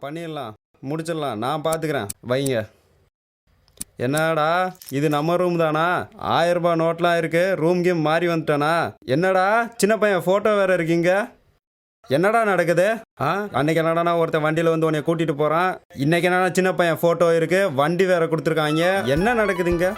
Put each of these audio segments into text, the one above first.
பண்ணிடலாம், முடிச்சிடலாம். நான் பார்த்துக்கிறேன், வைங்க. என்னடா இது நம்ம ரூம் தானா? 1000 ரூபாய் நோட்லாம் இருக்கு. ரூம் கேம் மாறி வந்துட்டானா? என்னடா சின்ன பையன் ஃபோட்டோ வேற இருக்கீங்க? என்னடா நடக்குது? அன்னைக்கு என்னடா ஒருத்தன் வண்டியில் வந்து உன்னை கூட்டிட்டு போறான். இன்னைக்கு என்னடா சின்ன பையன் ஃபோட்டோ இருக்கு, வண்டி வேற கொடுத்துருக்காங்க. என்ன நடக்குதுங்க?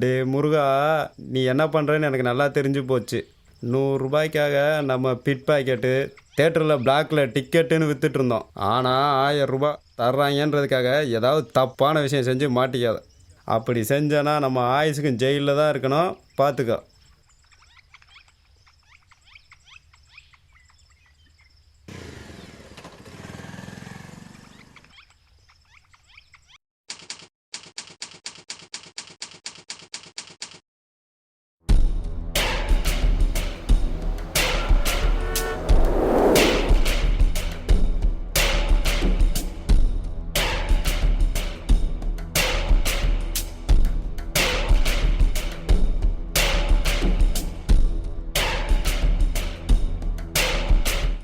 டே முருகா, நீ என்ன பண்ணுறேன்னு எனக்கு நல்லா தெரிஞ்சு போச்சு. 100 ரூபாய்க்காக நம்ம பிட் பாக்கெட்டு தேட்டரில் பிளாக்ல டிக்கெட்டுன்னு வித்துட்டு இருந்தோம். ஆனால் 1000 ரூபாய் தர்றாங்கன்றதுக்காக ஏதாவது தப்பான விஷயம் செஞ்சு மாட்டிக்காத. அப்படி செஞ்சேன்னா நம்ம ஆயுசுக்கும் ஜெயிலில் தான் இருக்கணும், பார்த்துக்கோ.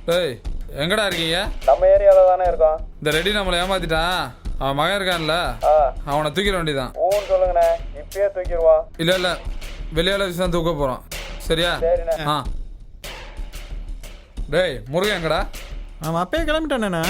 டேய், எங்கடா இருக்கீங்க? நம்ம ஏரியாவில் தானே இருக்கோம். இந்த ரெடி நம்மளை ஏமாத்திட்டான். அவன் மகன் இருக்கான்ல, அவனை தூக்கிட வேண்டியதான். ஊன்னு சொல்லுங்கண்ணே, இப்பயே தூக்கிடுவான். இல்லை வெளியால வச்சு தான் தூக்க போகிறோம். சரியா? சரிண்ணே. டேய் முருகன் எங்கடா? அவன் அப்பயே கிளம்பிட்டானேண்ணா.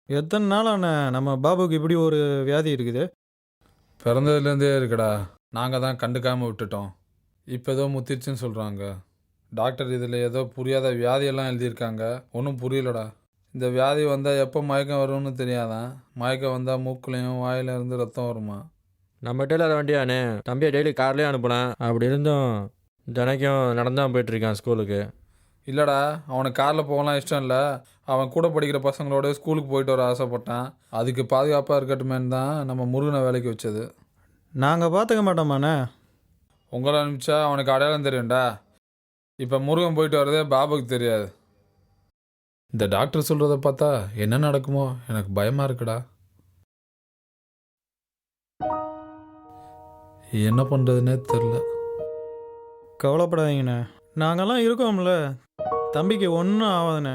எத்தனை நாளாண்ணே நம்ம பாபுக்கு இப்படி ஒரு வியாதி இருக்குது? பிறந்ததுலேருந்தே இருக்குடா. நாங்கள் தான் கண்டுக்காமல் விட்டுட்டோம். இப்போ ஏதோ முத்திருச்சுன்னு சொல்கிறாங்க. டாக்டர் இதில் ஏதோ புரியாத வியாதியெல்லாம் எழுதியிருக்காங்க. ஒன்றும் புரியலடா. இந்த வியாதி வந்தால் எப்போ மயக்கம் வரும்னு தெரியாதான். மயக்கம் வந்தால் மூக்குலையும் வாயில இருந்து ரத்தம் வருமா. நம்ம டெய்லர் வண்டியானே தம்பியை டெய்லி கார்லேயே அனுப்பலாம். அப்படி இருந்தும் தினைக்கும் நடந்தான் போயிட்டுருக்கான் ஸ்கூலுக்கு. இல்லைடா, அவனுக்கு காரில் போகலாம் இஷ்டம் இல்லை. அவன் கூட படிக்கிற பசங்களோட ஸ்கூலுக்கு போயிட்டு வர ஆசைப்பட்டான். அதுக்கு பாதுகாப்பாக இருக்கட்டுமேன்னு தான் நம்ம முருகனை வேலைக்கு வச்சது. நாங்கள் பார்த்துக்க மாட்டோமாண்ணே? உங்களை அனுப்பிச்சா அவனுக்கு அடையாளம் தெரியும்டா. இப்போ முருகன் போயிட்டு வரதே பாபுக்கு தெரியாது. இந்த டாக்டர் சொல்கிறத பார்த்தா என்ன நடக்குமோ எனக்கு பயமாக இருக்குடா. என்ன பண்ணுறதுனே தெரில. கவலைப்படாதீங்கண்ணே, நாங்கள்லாம் இருக்கோம்ல. தம்பிக்கு ஒன்றும் ஆகாதுண்ணே.